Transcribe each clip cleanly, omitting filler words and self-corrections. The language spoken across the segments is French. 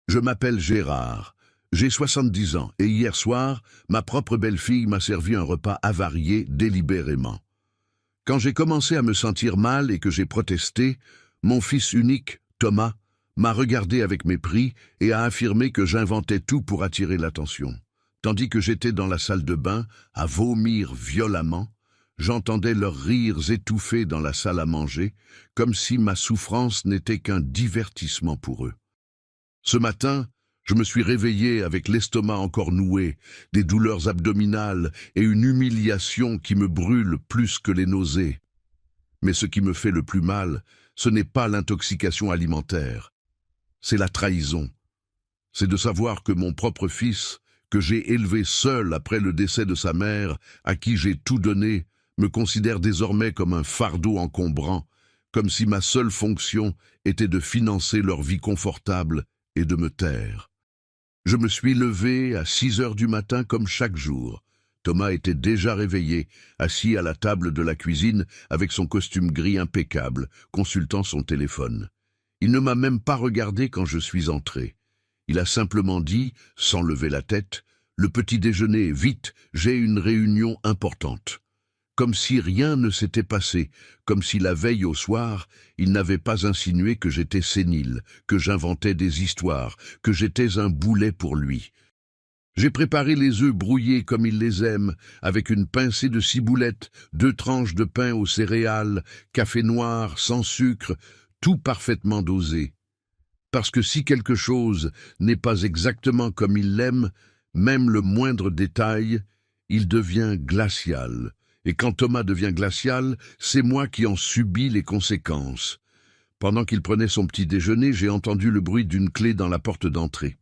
Je m'appelle Gérard. J'ai 70 ans et hier soir, ma propre belle-fille m'a servi un repas avarié délibérément. Quand j'ai commencé à me sentir mal et que j'ai protesté, mon fils unique, Thomas, m'a regardé avec mépris et a affirmé que j'inventais tout pour attirer l'attention. Tandis que j'étais dans la salle de bain, à vomir violemment, j'entendais leurs rires étouffés dans la salle à manger, comme si ma souffrance n'était qu'un divertissement pour eux. Ce matin, je me suis réveillé avec l'estomac encore noué, des douleurs abdominales et une humiliation qui me brûle plus que les nausées. Mais ce qui me fait le plus mal, ce n'est pas l'intoxication alimentaire, c'est la trahison. C'est de savoir que mon propre fils, que j'ai élevé seul après le décès de sa mère, à qui j'ai tout donné, me considère désormais comme un fardeau encombrant, comme si ma seule fonction était de financer leur vie confortable et de me taire. Je me suis levé à 6 heures du matin comme chaque jour. Thomas était déjà réveillé, assis à la table de la cuisine avec son costume gris impeccable, consultant son téléphone. Il ne m'a même pas regardé quand je suis entré. Il a simplement dit, sans lever la tête, « Le petit déjeuner, vite, j'ai une réunion importante ». Comme si rien ne s'était passé, comme si la veille au soir, il n'avait pas insinué que j'étais sénile, que j'inventais des histoires, que j'étais un boulet pour lui. J'ai préparé les œufs brouillés comme il les aime, avec une pincée de ciboulette, 2 tranches de pain aux céréales, café noir, sans sucre, tout parfaitement dosé. Parce que si quelque chose n'est pas exactement comme il l'aime, même le moindre détail, il devient glacial. Et quand Thomas devient glacial, c'est moi qui en subis les conséquences. Pendant qu'il prenait son petit déjeuner, j'ai entendu le bruit d'une clé dans la porte d'entrée.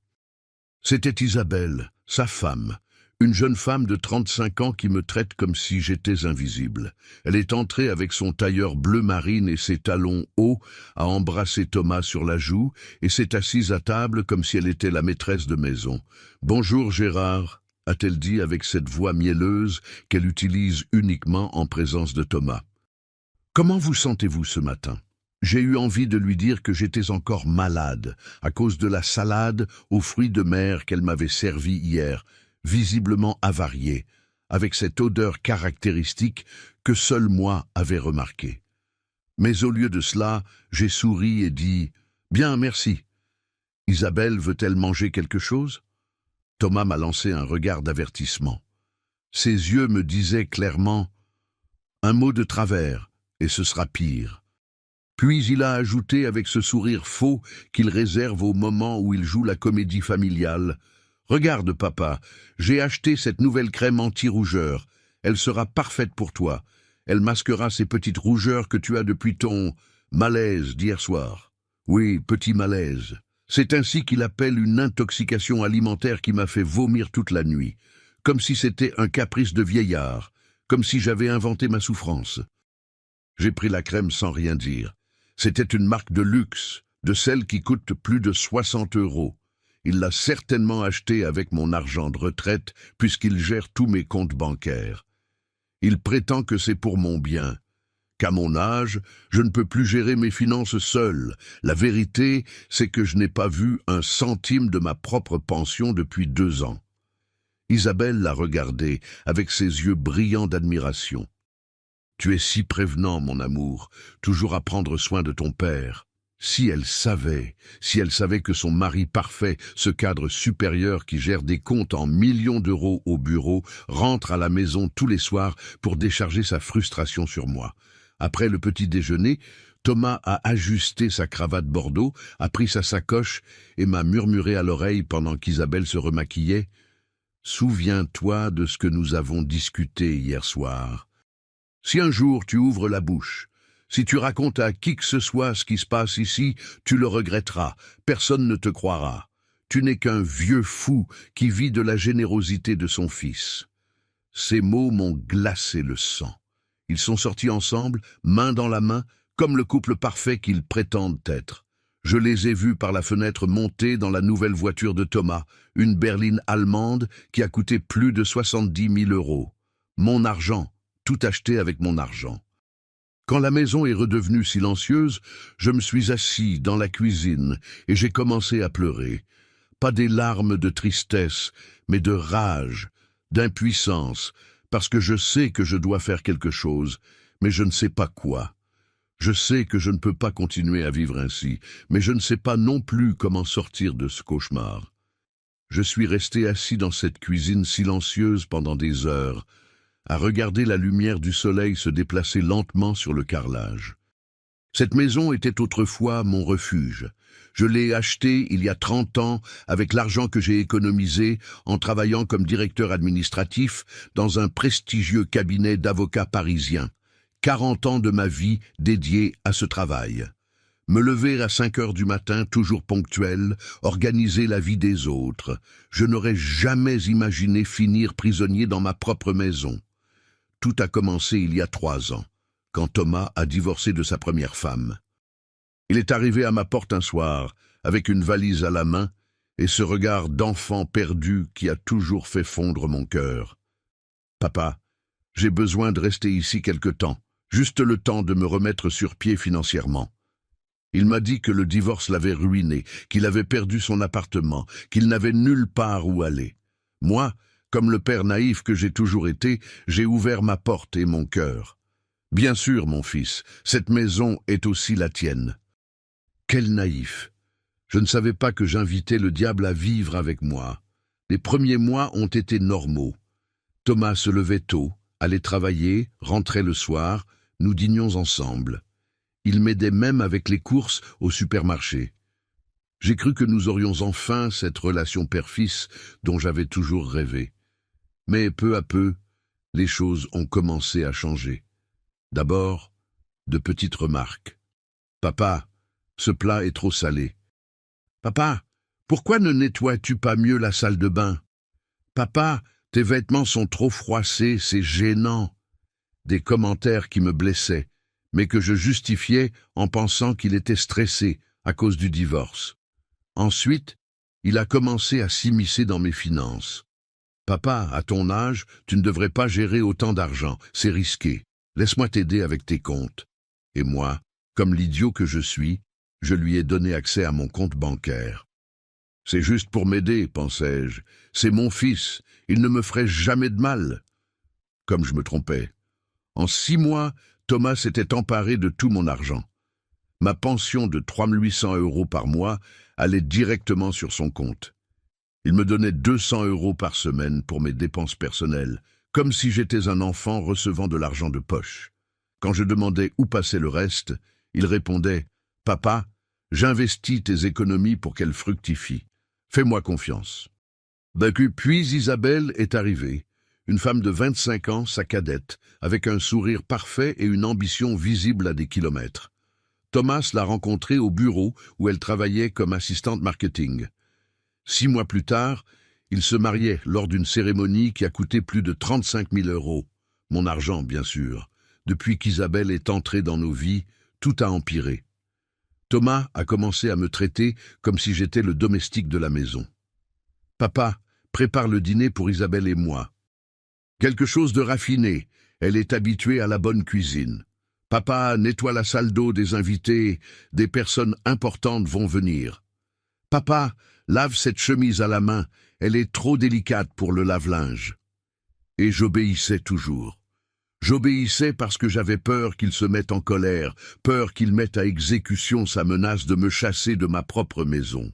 C'était Isabelle, sa femme, une jeune femme de 35 ans qui me traite comme si j'étais invisible. Elle est entrée avec son tailleur bleu marine et ses talons hauts, a embrassé Thomas sur la joue et s'est assise à table comme si elle était la maîtresse de maison. « Bonjour Gérard », a-t-elle dit avec cette voix mielleuse qu'elle utilise uniquement en présence de Thomas. « Comment vous sentez-vous ce matin ?» J'ai eu envie de lui dire que j'étais encore malade à cause de la salade aux fruits de mer qu'elle m'avait servie hier, visiblement avariée, avec cette odeur caractéristique que seul moi avais remarquée. Mais au lieu de cela, j'ai souri et dit « Bien, merci. Isabelle veut-elle manger quelque chose ?» Thomas m'a lancé un regard d'avertissement. Ses yeux me disaient clairement « Un mot de travers, et ce sera pire. » Puis il a ajouté avec ce sourire faux qu'il réserve au moment où il joue la comédie familiale « Regarde, papa, j'ai acheté cette nouvelle crème anti-rougeur. Elle sera parfaite pour toi. Elle masquera ces petites rougeurs que tu as depuis ton malaise d'hier soir. Oui, petit malaise. C'est ainsi qu'il appelle une intoxication alimentaire qui m'a fait vomir toute la nuit, comme si c'était un caprice de vieillard, comme si j'avais inventé ma souffrance. » J'ai pris la crème sans rien dire. C'était une marque de luxe, de celle qui coûte plus de 60 €. Il l'a certainement achetée avec mon argent de retraite, puisqu'il gère tous mes comptes bancaires. Il prétend que c'est pour mon bien. Qu'à mon âge, je ne peux plus gérer mes finances seul. La vérité, c'est que je n'ai pas vu un centime de ma propre pension depuis 2 ans. Isabelle l'a regardé, avec ses yeux brillants d'admiration. « Tu es si prévenant, mon amour, toujours à prendre soin de ton père. » Si elle savait que son mari parfait, ce cadre supérieur qui gère des comptes en millions d'euros au bureau, rentre à la maison tous les soirs pour décharger sa frustration sur moi. Après le petit déjeuner, Thomas a ajusté sa cravate bordeaux, a pris sa sacoche et m'a murmuré à l'oreille pendant qu'Isabelle se remaquillait « Souviens-toi de ce que nous avons discuté hier soir. Si un jour tu ouvres la bouche, si tu racontes à qui que ce soit ce qui se passe ici, tu le regretteras, personne ne te croira. Tu n'es qu'un vieux fou qui vit de la générosité de son fils. » Ces mots m'ont glacé le sang. Ils sont sortis ensemble, main dans la main, comme le couple parfait qu'ils prétendent être. Je les ai vus par la fenêtre monter dans la nouvelle voiture de Thomas, une berline allemande qui a coûté plus de 70 000 €. Mon argent, tout acheté avec mon argent. Quand la maison est redevenue silencieuse, je me suis assis dans la cuisine et j'ai commencé à pleurer. pas des larmes de tristesse, mais de rage, d'impuissance, parce que je sais que je dois faire quelque chose, mais je ne sais pas quoi. Je sais que je ne peux pas continuer à vivre ainsi, mais je ne sais pas non plus comment sortir de ce cauchemar. Je suis resté assis dans cette cuisine silencieuse pendant des heures, à regarder la lumière du soleil se déplacer lentement sur le carrelage. Cette maison était autrefois mon refuge. Je l'ai achetée il y a 30 ans avec l'argent que j'ai économisé en travaillant comme directeur administratif dans un prestigieux cabinet d'avocats parisiens. 40 ans de ma vie dédiés à ce travail. Me lever à 5 heures du matin, toujours ponctuel, organiser la vie des autres. Je n'aurais jamais imaginé finir prisonnier dans ma propre maison. Tout a commencé il y a 3 ans, quand Thomas a divorcé de sa première femme. Il est arrivé à ma porte un soir, avec une valise à la main, et ce regard d'enfant perdu qui a toujours fait fondre mon cœur. « Papa, j'ai besoin de rester ici quelque temps, juste le temps de me remettre sur pied financièrement. » Il m'a dit que le divorce l'avait ruiné, qu'il avait perdu son appartement, qu'il n'avait nulle part où aller. Moi, comme le père naïf que j'ai toujours été, j'ai ouvert ma porte et mon cœur. Bien sûr, mon fils, cette maison est aussi la tienne. Quel naïf! Je ne savais pas que j'invitais le diable à vivre avec moi. Les premiers mois ont été normaux. Thomas se levait tôt, allait travailler, rentrait le soir, nous dînions ensemble. Il m'aidait même avec les courses au supermarché. J'ai cru que nous aurions enfin cette relation père-fils dont j'avais toujours rêvé. Mais peu à peu, les choses ont commencé à changer. D'abord, de petites remarques. « Papa, ce plat est trop salé. »« Papa, pourquoi ne nettoies-tu pas mieux la salle de bain ? »« Papa, tes vêtements sont trop froissés, c'est gênant. » Des commentaires qui me blessaient, mais que je justifiais en pensant qu'il était stressé à cause du divorce. Ensuite, il a commencé à s'immiscer dans mes finances. « Papa, à ton âge, tu ne devrais pas gérer autant d'argent, c'est risqué. Laisse-moi t'aider avec tes comptes. » Et moi, comme l'idiot que je suis, je lui ai donné accès à mon compte bancaire. « C'est juste pour m'aider, pensais-je. C'est mon fils, il ne me ferait jamais de mal. » Comme je me trompais. En 6 mois, Thomas s'était emparé de tout mon argent. Ma pension de 3 800 € par mois allait directement sur son compte. Il me donnait 200 € par semaine pour mes dépenses personnelles, comme si j'étais un enfant recevant de l'argent de poche. Quand je demandais où passait le reste, il répondait « Papa, j'investis tes économies pour qu'elles fructifient. Fais-moi confiance. » Puis Isabelle est arrivée, une femme de 25 ans, sa cadette, avec un sourire parfait et une ambition visible à des kilomètres. Thomas l'a rencontrée au bureau où elle travaillait comme assistante marketing. 6 mois plus tard, ils se mariaient lors d'une cérémonie qui a coûté plus de 35 000 €. Mon argent, bien sûr. Depuis qu'Isabelle est entrée dans nos vies, tout a empiré. Thomas a commencé à me traiter comme si j'étais le domestique de la maison. « Papa, prépare le dîner pour Isabelle et moi. » Quelque chose de raffiné, elle est habituée à la bonne cuisine. « Papa, nettoie la salle d'eau des invités, des personnes importantes vont venir. »« Papa, lave cette chemise à la main, elle est trop délicate pour le lave-linge. » Et j'obéissais toujours. J'obéissais parce que j'avais peur qu'il se mette en colère, peur qu'il mette à exécution sa menace de me chasser de ma propre maison.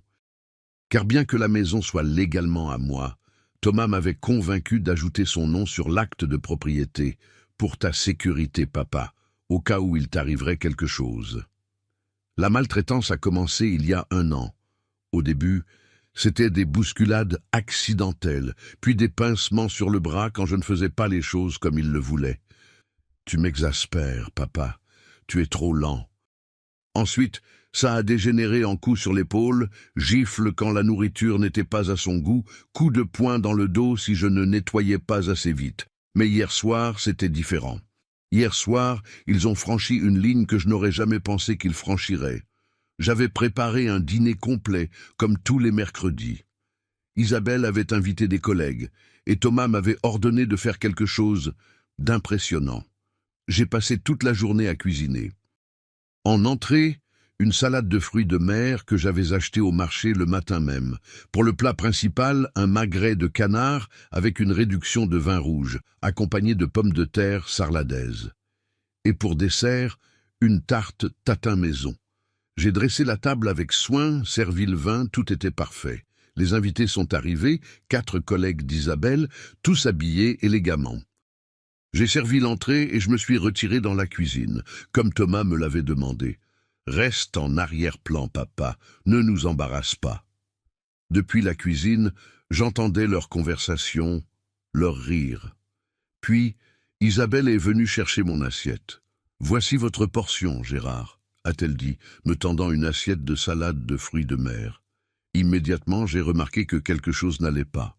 Car bien que la maison soit légalement à moi, Thomas m'avait convaincu d'ajouter son nom sur l'acte de propriété, pour ta sécurité, papa, au cas où il t'arriverait quelque chose. La maltraitance a commencé il y a 1 an. Au début, c'était des bousculades accidentelles, puis des pincements sur le bras quand je ne faisais pas les choses comme il le voulait. « Tu m'exaspères, papa, tu es trop lent. » Ensuite, ça a dégénéré en coups sur l'épaule, gifle quand la nourriture n'était pas à son goût, coup de poing dans le dos si je ne nettoyais pas assez vite. Mais hier soir, c'était différent. Hier soir, ils ont franchi une ligne que je n'aurais jamais pensé qu'ils franchiraient. J'avais préparé un dîner complet, comme tous les mercredis. Isabelle avait invité des collègues, et Thomas m'avait ordonné de faire quelque chose d'impressionnant. J'ai passé toute la journée à cuisiner. En entrée, une salade de fruits de mer que j'avais achetée au marché le matin même. Pour le plat principal, un magret de canard avec une réduction de vin rouge, accompagné de pommes de terre sarladaises. Et pour dessert, une tarte tatin maison. J'ai dressé la table avec soin, servi le vin, tout était parfait. Les invités sont arrivés, 4 collègues d'Isabelle, tous habillés élégamment. J'ai servi l'entrée et je me suis retiré dans la cuisine, comme Thomas me l'avait demandé. « Reste en arrière-plan, papa, ne nous embarrasse pas. » Depuis la cuisine, j'entendais leur conversation, leur rire. Puis, Isabelle est venue chercher mon assiette. « Voici votre portion, Gérard, » a-t-elle dit, me tendant une assiette de salade de fruits de mer. Immédiatement, j'ai remarqué que quelque chose n'allait pas.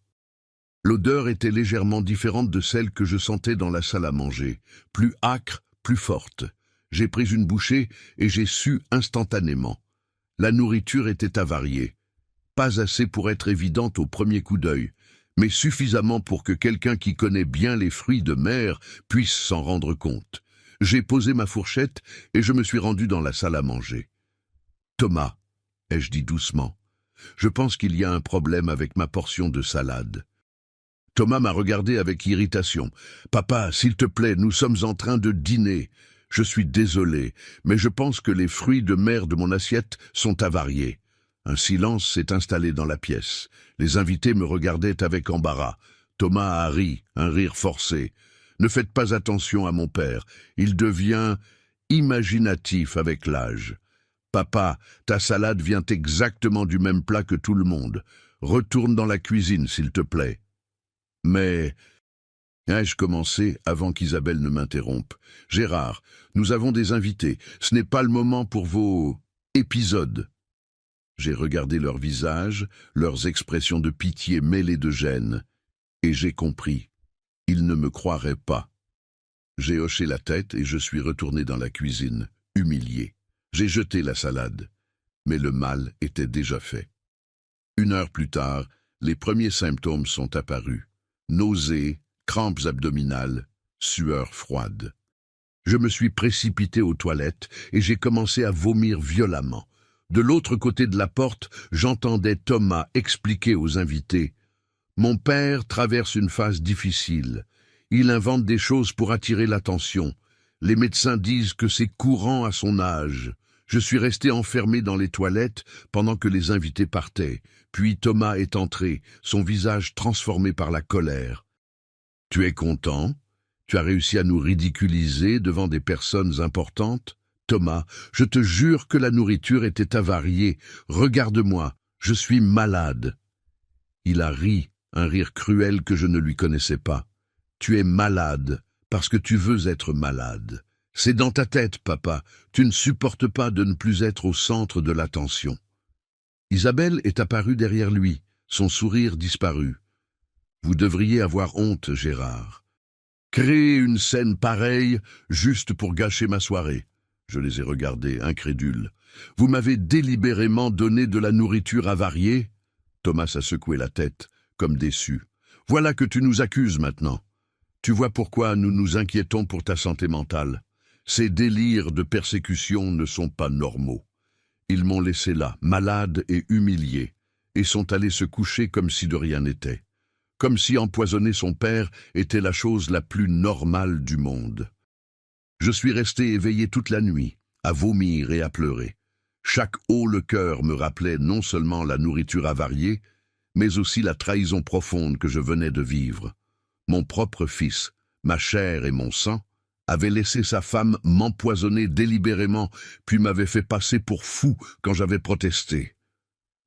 L'odeur était légèrement différente de celle que je sentais dans la salle à manger, plus âcre, plus forte. J'ai pris une bouchée et j'ai su instantanément. La nourriture était avariée. Pas assez pour être évidente au premier coup d'œil, mais suffisamment pour que quelqu'un qui connaît bien les fruits de mer puisse s'en rendre compte. J'ai posé ma fourchette et je me suis rendu dans la salle à manger. « Thomas, » ai-je dit doucement, « je pense qu'il y a un problème avec ma portion de salade. » Thomas m'a regardé avec irritation. « Papa, s'il te plaît, nous sommes en train de dîner. Je suis désolé, mais je pense que les fruits de mer de mon assiette sont avariés. » Un silence s'est installé dans la pièce. Les invités me regardaient avec embarras. Thomas a ri, un rire forcé. « Ne faites pas attention à mon père. Il devient imaginatif avec l'âge. Papa, ta salade vient exactement du même plat que tout le monde. Retourne dans la cuisine, s'il te plaît. » Mais, ai-je commencé avant qu'Isabelle ne m'interrompe. « Gérard, nous avons des invités. Ce n'est pas le moment pour vos épisodes. » J'ai regardé leurs visages, leurs expressions de pitié mêlées de gêne, et j'ai compris. Ils ne me croiraient pas. J'ai hoché la tête et je suis retourné dans la cuisine, humilié. J'ai jeté la salade, mais le mal était déjà fait. 1 heure plus tard, les premiers symptômes sont apparus. Nausées, crampes abdominales, sueur froide. Je me suis précipité aux toilettes et j'ai commencé à vomir violemment. De l'autre côté de la porte, j'entendais Thomas expliquer aux invités. « Mon père traverse une phase difficile. Il invente des choses pour attirer l'attention. Les médecins disent que c'est courant à son âge. » Je suis resté enfermé dans les toilettes pendant que les invités partaient. Puis Thomas est entré, son visage transformé par la colère. « Tu es content? Tu as réussi à nous ridiculiser devant des personnes importantes? Thomas, je te jure que la nourriture était avariée. Regarde-moi, je suis malade. » Il a ri, un rire cruel que je ne lui connaissais pas. « Tu es malade parce que tu veux être malade. C'est dans ta tête, papa. Tu ne supportes pas de ne plus être au centre de l'attention. » Isabelle est apparue derrière lui, son sourire disparu. « Vous devriez avoir honte, Gérard. Créer une scène pareille juste pour gâcher ma soirée. » Je les ai regardés, incrédules. « Vous m'avez délibérément donné de la nourriture avariée ?» Thomas a secoué la tête, comme déçu. « Voilà que tu nous accuses maintenant. Tu vois pourquoi nous nous inquiétons pour ta santé mentale. Ces délires de persécution ne sont pas normaux. » Ils m'ont laissé là, malade et humilié, et sont allés se coucher comme si de rien n'était. Comme si empoisonner son père était la chose la plus normale du monde. Je suis resté éveillé toute la nuit, à vomir et à pleurer. Chaque haut le cœur me rappelait non seulement la nourriture avariée, mais aussi la trahison profonde que je venais de vivre. Mon propre fils, ma chair et mon sang, avait laissé sa femme m'empoisonner délibérément, puis m'avait fait passer pour fou quand j'avais protesté.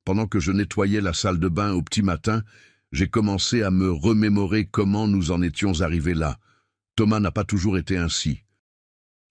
Pendant que je nettoyais la salle de bain au petit matin, j'ai commencé à me remémorer comment nous en étions arrivés là. Thomas n'a pas toujours été ainsi.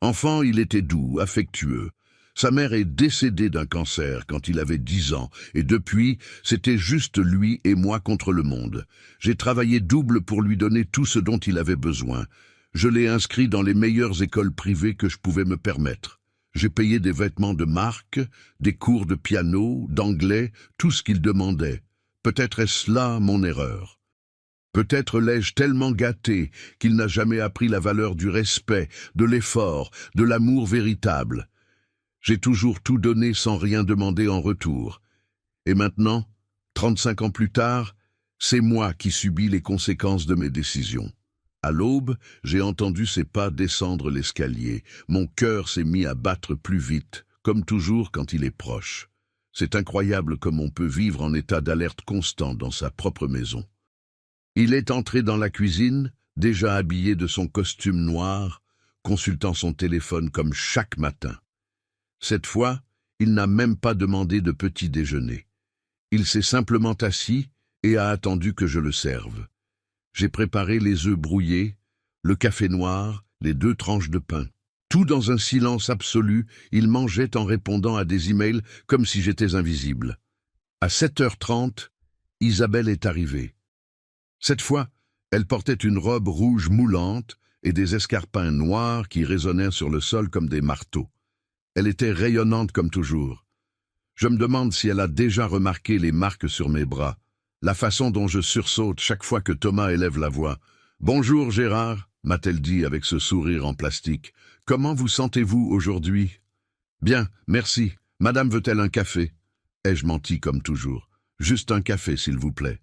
Enfant, il était doux, affectueux. Sa mère est décédée d'un cancer quand il avait 10 ans, et depuis, c'était juste lui et moi contre le monde. J'ai travaillé double pour lui donner tout ce dont il avait besoin. Je l'ai inscrit dans les meilleures écoles privées que je pouvais me permettre. J'ai payé des vêtements de marque, des cours de piano, d'anglais, tout ce qu'il demandait. Peut-être est-ce là mon erreur. Peut-être l'ai-je tellement gâté qu'il n'a jamais appris la valeur du respect, de l'effort, de l'amour véritable. J'ai toujours tout donné sans rien demander en retour. Et maintenant, 35 ans plus tard, c'est moi qui subis les conséquences de mes décisions. À l'aube, j'ai entendu ses pas descendre l'escalier. Mon cœur s'est mis à battre plus vite, comme toujours quand il est proche. C'est incroyable comme on peut vivre en état d'alerte constant dans sa propre maison. Il est entré dans la cuisine, déjà habillé de son costume noir, consultant son téléphone comme chaque matin. Cette fois, il n'a même pas demandé de petit déjeuner. Il s'est simplement assis et a attendu que je le serve. J'ai préparé les œufs brouillés, le café noir, les 2 tranches de pain. Tout dans un silence absolu, il mangeait en répondant à des emails comme si j'étais invisible. À 7h30, Isabelle est arrivée. Cette fois, elle portait une robe rouge moulante et des escarpins noirs qui résonnaient sur le sol comme des marteaux. Elle était rayonnante comme toujours. Je me demande si elle a déjà remarqué les marques sur mes bras, la façon dont je sursaute chaque fois que Thomas élève la voix. « Bonjour Gérard », m'a-t-elle dit avec ce sourire en plastique. « Comment vous sentez-vous aujourd'hui ?»« Bien, merci. Madame veut-elle un café ?» Ai-je menti comme toujours. « Juste un café, s'il vous plaît. »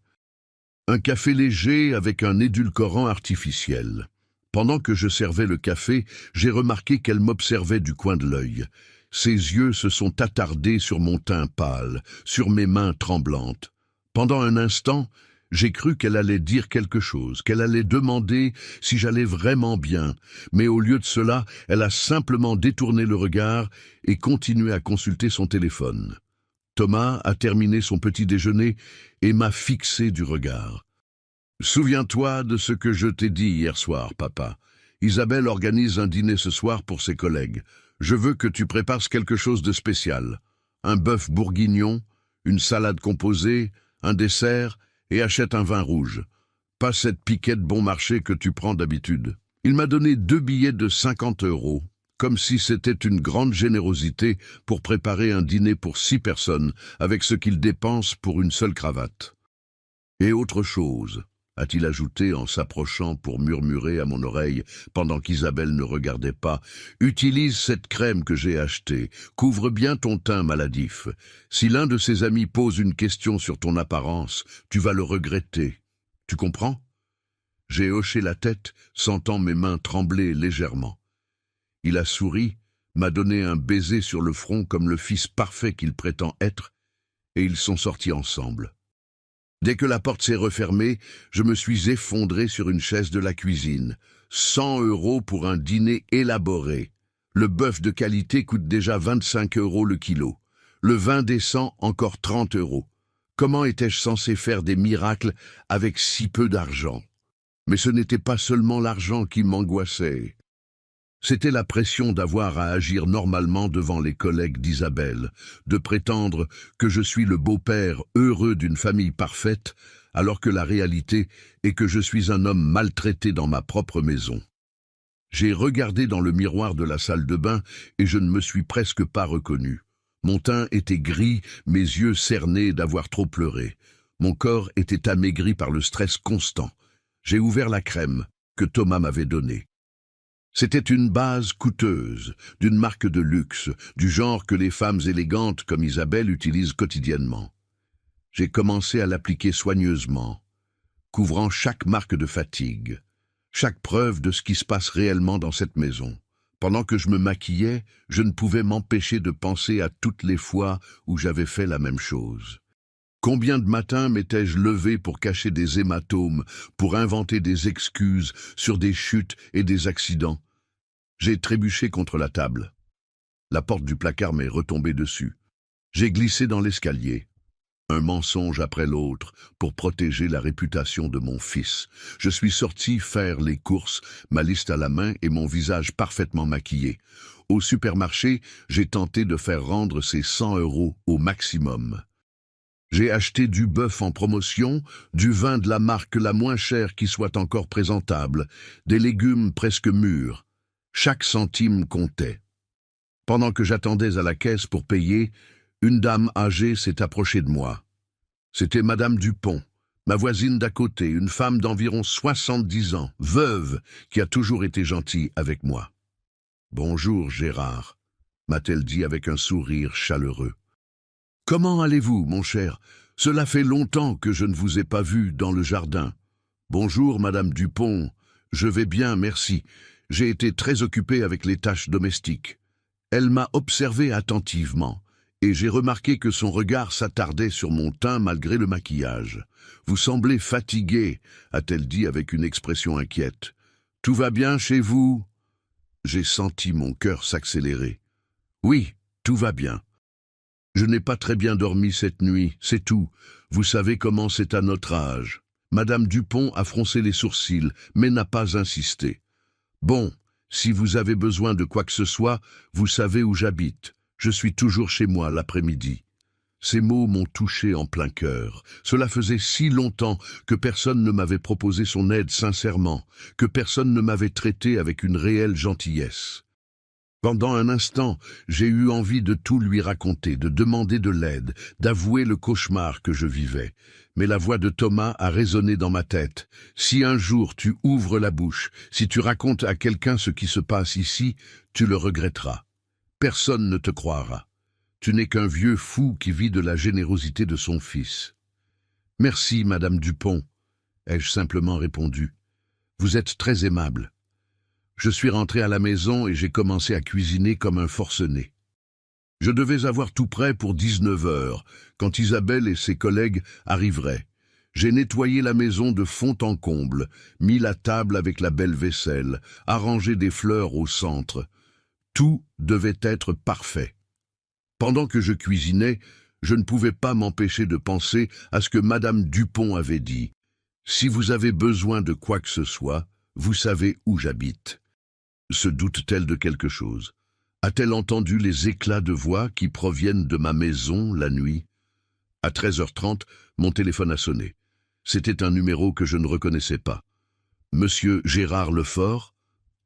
Un café léger avec un édulcorant artificiel. Pendant que je servais le café, j'ai remarqué qu'elle m'observait du coin de l'œil. Ses yeux se sont attardés sur mon teint pâle, sur mes mains tremblantes. Pendant un instant, j'ai cru qu'elle allait dire quelque chose, qu'elle allait demander si j'allais vraiment bien, mais au lieu de cela, elle a simplement détourné le regard et continué à consulter son téléphone. Thomas a terminé son petit déjeuner et m'a fixé du regard. « Souviens-toi de ce que je t'ai dit hier soir, papa. Isabelle organise un dîner ce soir pour ses collègues. Je veux que tu prépares quelque chose de spécial. Un bœuf bourguignon, une salade composée, un dessert et achète un vin rouge. Pas cette piquette bon marché que tu prends d'habitude. » Il m'a donné 2 billets de 50 €, comme si c'était une grande générosité pour préparer un dîner pour 6 personnes, avec ce qu'il dépense pour une seule cravate. « Et autre chose, » a-t-il ajouté en s'approchant pour murmurer à mon oreille pendant qu'Isabelle ne regardait pas. « Utilise cette crème que j'ai achetée. Couvre bien ton teint maladif. Si l'un de ses amis pose une question sur ton apparence, tu vas le regretter. Tu comprends ?» J'ai hoché la tête, sentant mes mains trembler légèrement. Il a souri, m'a donné un baiser sur le front comme le fils parfait qu'il prétend être, et ils sont sortis ensemble. Dès que la porte s'est refermée, je me suis effondré sur une chaise de la cuisine. 100 € pour un dîner élaboré. Le bœuf de qualité coûte déjà 25 € le kilo. Le vin décent, encore 30 €. Comment étais-je censé faire des miracles avec si peu d'argent? Mais ce n'était pas seulement l'argent qui m'angoissait. C'était la pression d'avoir à agir normalement devant les collègues d'Isabelle, de prétendre que je suis le beau-père heureux d'une famille parfaite, alors que la réalité est que je suis un homme maltraité dans ma propre maison. J'ai regardé dans le miroir de la salle de bain et je ne me suis presque pas reconnu. Mon teint était gris, mes yeux cernés d'avoir trop pleuré. Mon corps était amaigri par le stress constant. J'ai ouvert la crème que Thomas m'avait donnée. C'était une base coûteuse, d'une marque de luxe, du genre que les femmes élégantes comme Isabelle utilisent quotidiennement. J'ai commencé à l'appliquer soigneusement, couvrant chaque marque de fatigue, chaque preuve de ce qui se passe réellement dans cette maison. Pendant que je me maquillais, je ne pouvais m'empêcher de penser à toutes les fois où j'avais fait la même chose. Combien de matins m'étais-je levé pour cacher des hématomes, pour inventer des excuses sur des chutes et des accidents? J'ai trébuché contre la table. La porte du placard m'est retombée dessus. J'ai glissé dans l'escalier. Un mensonge après l'autre pour protéger la réputation de mon fils. Je suis sorti faire les courses, ma liste à la main et mon visage parfaitement maquillé. Au supermarché, j'ai tenté de faire rendre ces 100 € au maximum. J'ai acheté du bœuf en promotion, du vin de la marque la moins chère qui soit encore présentable, des légumes presque mûrs. Chaque centime comptait. Pendant que j'attendais à la caisse pour payer, une dame âgée s'est approchée de moi. C'était Madame Dupont, ma voisine d'à côté, une femme d'environ 70 ans, veuve, qui a toujours été gentille avec moi. « Bonjour, Gérard », m'a-t-elle dit avec un sourire chaleureux. « Comment allez-vous, mon cher? Cela fait longtemps que je ne vous ai pas vu dans le jardin. »« Bonjour, Madame Dupont. Je vais bien, merci. J'ai été très occupé avec les tâches domestiques. » Elle m'a observé attentivement, et j'ai remarqué que son regard s'attardait sur mon teint malgré le maquillage. « Vous semblez fatigué, » a-t-elle dit avec une expression inquiète. « Tout va bien chez vous ?» J'ai senti mon cœur s'accélérer. « Oui, tout va bien. Je n'ai pas très bien dormi cette nuit, c'est tout. Vous savez comment c'est à notre âge. » Madame Dupont a froncé les sourcils, mais n'a pas insisté. « Bon, si vous avez besoin de quoi que ce soit, vous savez où j'habite. Je suis toujours chez moi l'après-midi. » Ces mots m'ont touché en plein cœur. Cela faisait si longtemps que personne ne m'avait proposé son aide sincèrement, que personne ne m'avait traité avec une réelle gentillesse. Pendant un instant, j'ai eu envie de tout lui raconter, de demander de l'aide, d'avouer le cauchemar que je vivais. Mais la voix de Thomas a résonné dans ma tête. « Si un jour tu ouvres la bouche, si tu racontes à quelqu'un ce qui se passe ici, tu le regretteras. Personne ne te croira. Tu n'es qu'un vieux fou qui vit de la générosité de son fils. »« Merci, Madame Dupont, » ai-je simplement répondu. « Vous êtes très aimable. » Je suis rentré à la maison et j'ai commencé à cuisiner comme un forcené. Je devais avoir tout prêt pour 19 heures, quand Isabelle et ses collègues arriveraient. J'ai nettoyé la maison de fond en comble, mis la table avec la belle vaisselle, arrangé des fleurs au centre. Tout devait être parfait. Pendant que je cuisinais, je ne pouvais pas m'empêcher de penser à ce que Madame Dupont avait dit. « Si vous avez besoin de quoi que ce soit, vous savez où j'habite. » Se doute-t-elle de quelque chose? A-t-elle entendu les éclats de voix qui proviennent de ma maison la nuit? À 13h30, mon téléphone a sonné. C'était un numéro que je ne reconnaissais pas. « Monsieur Gérard Lefort ?»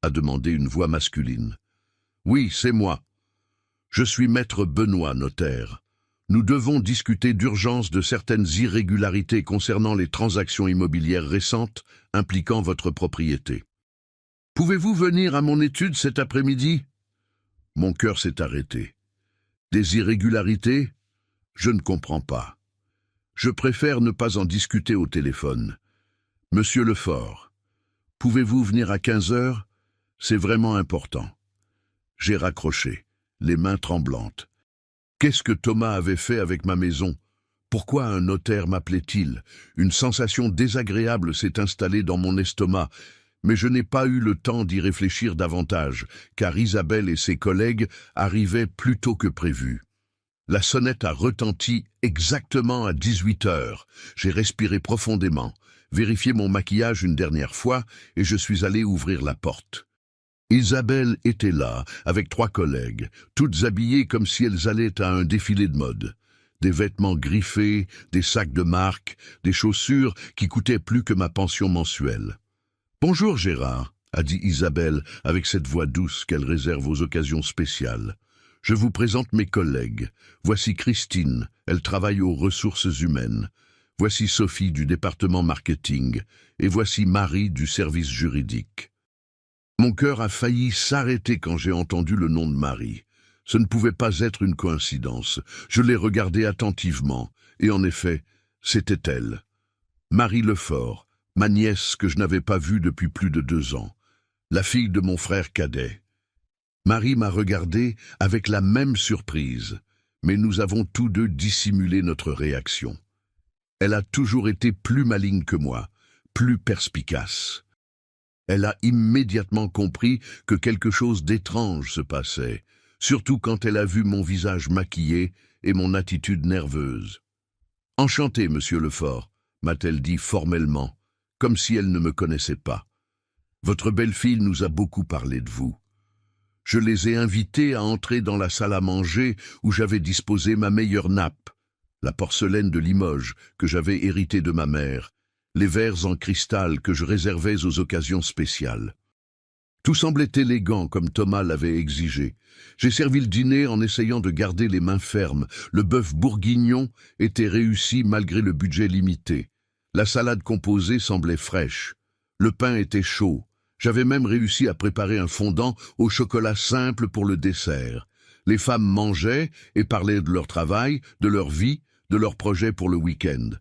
a demandé une voix masculine. « Oui, c'est moi. Je suis maître Benoît, notaire. Nous devons discuter d'urgence de certaines irrégularités concernant les transactions immobilières récentes impliquant votre propriété. Pouvez-vous venir à mon étude cet après-midi » Mon cœur s'est arrêté. Des irrégularités? Je ne comprends pas. Je préfère ne pas en discuter au téléphone. « Monsieur Lefort, pouvez-vous venir à 15 heures? C'est vraiment important. » J'ai raccroché, les mains tremblantes. Qu'est-ce que Thomas avait fait avec ma maison? Pourquoi un notaire m'appelait-il? Une sensation désagréable s'est installée dans mon estomac, mais je n'ai pas eu le temps d'y réfléchir davantage, car Isabelle et ses collègues arrivaient plus tôt que prévu. La sonnette a retenti exactement à 18 heures. J'ai respiré profondément, vérifié mon maquillage une dernière fois, et je suis allé ouvrir la porte. Isabelle était là, avec 3 collègues, toutes habillées comme si elles allaient à un défilé de mode. Des vêtements griffés, des sacs de marque, des chaussures qui coûtaient plus que ma pension mensuelle. « Bonjour Gérard », a dit Isabelle avec cette voix douce qu'elle réserve aux occasions spéciales. « Je vous présente mes collègues. Voici Christine, elle travaille aux ressources humaines. Voici Sophie du département marketing. Et voici Marie du service juridique. » Mon cœur a failli s'arrêter quand j'ai entendu le nom de Marie. Ce ne pouvait pas être une coïncidence. Je l'ai regardée attentivement, et en effet, c'était elle. Marie Lefort, ma nièce que je n'avais pas vue depuis plus de 2 ans, la fille de mon frère cadet. Marie m'a regardé avec la même surprise, mais nous avons tous deux dissimulé notre réaction. Elle a toujours été plus maligne que moi, plus perspicace. Elle a immédiatement compris que quelque chose d'étrange se passait, surtout quand elle a vu mon visage maquillé et mon attitude nerveuse. « Enchanté, monsieur Lefort », m'a-t-elle dit formellement, comme si elle ne me connaissait pas. « Votre belle-fille nous a beaucoup parlé de vous. » Je les ai invités à entrer dans la salle à manger où j'avais disposé ma meilleure nappe, la porcelaine de Limoges que j'avais héritée de ma mère, les verres en cristal que je réservais aux occasions spéciales. Tout semblait élégant comme Thomas l'avait exigé. J'ai servi le dîner en essayant de garder les mains fermes. Le bœuf bourguignon était réussi malgré le budget limité. La salade composée semblait fraîche. Le pain était chaud. J'avais même réussi à préparer un fondant au chocolat simple pour le dessert. Les femmes mangeaient et parlaient de leur travail, de leur vie, de leurs projets pour le week-end.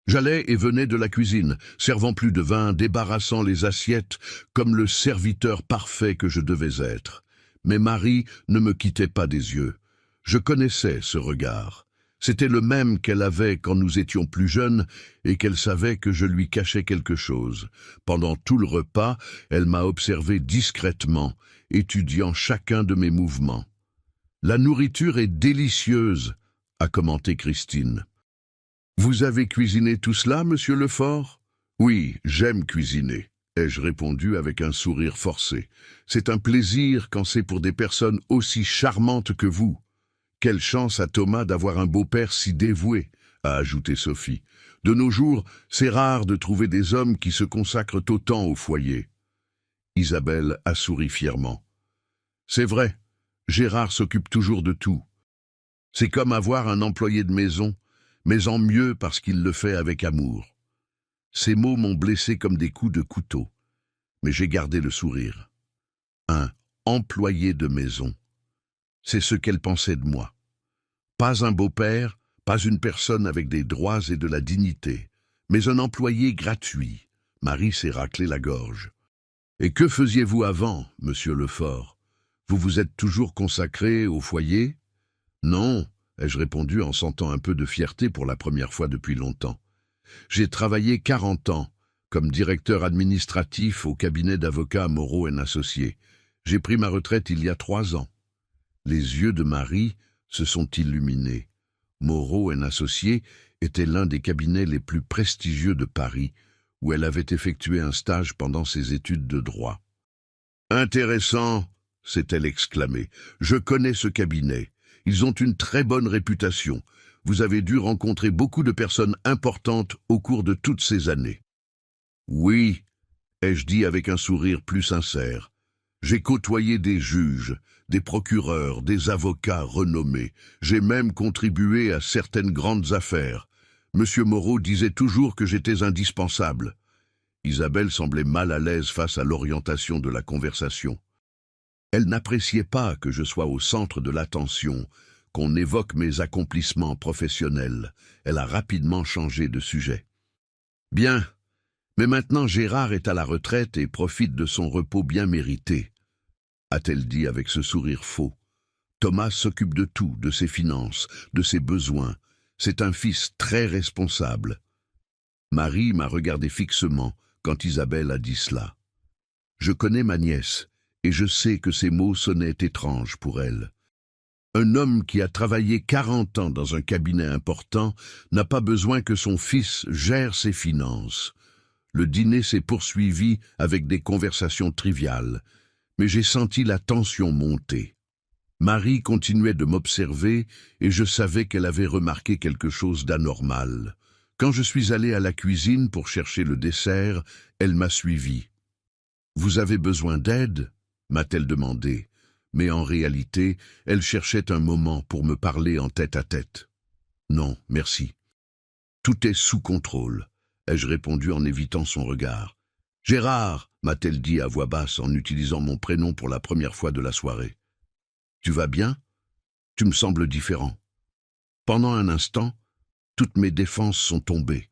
J'allais et venais de la cuisine, servant plus de vin, débarrassant les assiettes, comme le serviteur parfait que je devais être. Mais Marie ne me quittait pas des yeux. Je connaissais ce regard. C'était le même qu'elle avait quand nous étions plus jeunes et qu'elle savait que je lui cachais quelque chose. Pendant tout le repas, elle m'a observé discrètement, étudiant chacun de mes mouvements. « La nourriture est délicieuse », a commenté Christine. « Vous avez cuisiné tout cela, monsieur Lefort ?»« Oui, j'aime cuisiner », ai-je répondu avec un sourire forcé. « C'est un plaisir quand c'est pour des personnes aussi charmantes que vous. » « Quelle chance à Thomas d'avoir un beau-père si dévoué », a ajouté Sophie. « De nos jours, c'est rare de trouver des hommes qui se consacrent autant au foyer. » Isabelle a souri fièrement. « C'est vrai, Gérard s'occupe toujours de tout. C'est comme avoir un employé de maison, mais en mieux parce qu'il le fait avec amour. » Ces mots m'ont blessé comme des coups de couteau, mais j'ai gardé le sourire. Un employé de maison. C'est ce qu'elle pensait de moi. Pas un beau-père, pas une personne avec des droits et de la dignité, mais un employé gratuit. Marie s'est raclé la gorge. « Et que faisiez-vous avant, monsieur Lefort? Vous vous êtes toujours consacré au foyer ?»« Non, » ai-je répondu en sentant un peu de fierté pour la première fois depuis longtemps. « J'ai travaillé 40 ans comme directeur administratif au cabinet d'avocats Moreau & Associés. J'ai pris ma retraite il y a 3 ans. » Les yeux de Marie se sont illuminés. Moreau & Associés était l'un des cabinets les plus prestigieux de Paris, où elle avait effectué un stage pendant ses études de droit. « Intéressant !» s'est-elle exclamée. « Je connais ce cabinet. Ils ont une très bonne réputation. Vous avez dû rencontrer beaucoup de personnes importantes au cours de toutes ces années. »« Oui », ai-je dit avec un sourire plus sincère. « J'ai côtoyé des juges, des procureurs, des avocats renommés. J'ai même contribué à certaines grandes affaires. Monsieur Moreau disait toujours que j'étais indispensable. » Isabelle semblait mal à l'aise face à l'orientation de la conversation. Elle n'appréciait pas que je sois au centre de l'attention, qu'on évoque mes accomplissements professionnels. Elle a rapidement changé de sujet. « Bien, mais maintenant Gérard est à la retraite et profite de son repos bien mérité, » a-t-elle dit avec ce sourire faux. « Thomas s'occupe de tout, de ses finances, de ses besoins. C'est un fils très responsable. » Marie m'a regardé fixement quand Isabelle a dit cela. Je connais ma nièce, et je sais que ces mots sonnaient étranges pour elle. Un homme qui a travaillé 40 ans dans un cabinet important n'a pas besoin que son fils gère ses finances. Le dîner s'est poursuivi avec des conversations triviales, mais j'ai senti la tension monter. Marie continuait de m'observer et je savais qu'elle avait remarqué quelque chose d'anormal. Quand je suis allé à la cuisine pour chercher le dessert, elle m'a suivi. « Vous avez besoin d'aide ?» m'a-t-elle demandé, mais en réalité, elle cherchait un moment pour me parler en tête-à-tête. « Non, merci. Tout est sous contrôle, » ai-je répondu en évitant son regard. « Gérard !» m'a-t-elle dit à voix basse en utilisant mon prénom pour la première fois de la soirée. « Tu vas bien ? Tu me sembles différent. » Pendant un instant, toutes mes défenses sont tombées.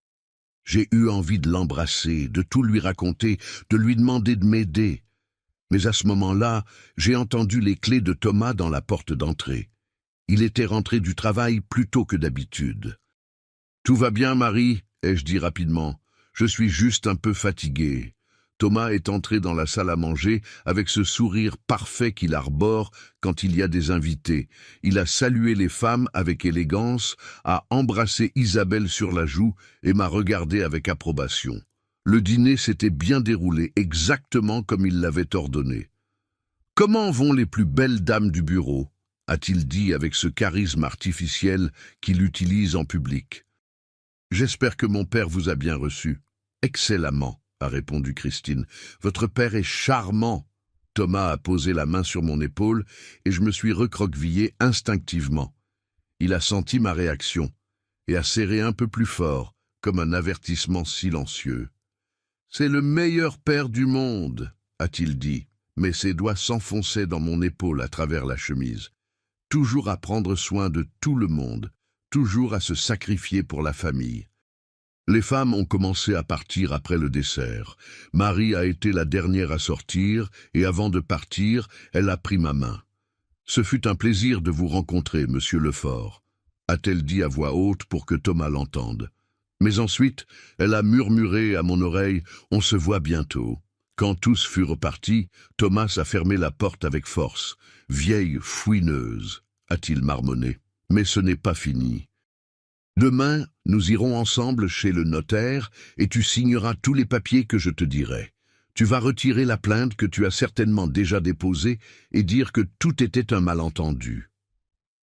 J'ai eu envie de l'embrasser, de tout lui raconter, de lui demander de m'aider. Mais à ce moment-là, j'ai entendu les clés de Thomas dans la porte d'entrée. Il était rentré du travail plus tôt que d'habitude. « Tout va bien, Marie ?» ai-je dit rapidement. « Je suis juste un peu fatigué. » Thomas est entré dans la salle à manger avec ce sourire parfait qu'il arbore quand il y a des invités. Il a salué les femmes avec élégance, a embrassé Isabelle sur la joue et m'a regardé avec approbation. Le dîner s'était bien déroulé, exactement comme il l'avait ordonné. « Comment vont les plus belles dames du bureau ?» a-t-il dit avec ce charisme artificiel qu'il utilise en public. « J'espère que mon père vous a bien reçu. »« Excellemment, » a répondu Christine. « Votre père est charmant. » Thomas a posé la main sur mon épaule et je me suis recroquevillé instinctivement. Il a senti ma réaction et a serré un peu plus fort, comme un avertissement silencieux. « C'est le meilleur père du monde, » a-t-il dit, mais ses doigts s'enfonçaient dans mon épaule à travers la chemise. toujours à prendre soin de tout le monde, toujours à se sacrifier pour la famille. Les femmes ont commencé à partir après le dessert. Marie a été la dernière à sortir, et avant de partir, elle a pris ma main. « Ce fut un plaisir de vous rencontrer, monsieur Lefort », a-t-elle dit à voix haute pour que Thomas l'entende. Mais ensuite, elle a murmuré à mon oreille « On se voit bientôt ». Quand tous furent partis, Thomas a fermé la porte avec force. « Vieille fouineuse », a-t-il marmonné. Mais ce n'est pas fini. Demain, nous irons ensemble chez le notaire et tu signeras tous les papiers que je te dirai. Tu vas retirer la plainte que tu as certainement déjà déposée et dire que tout était un malentendu.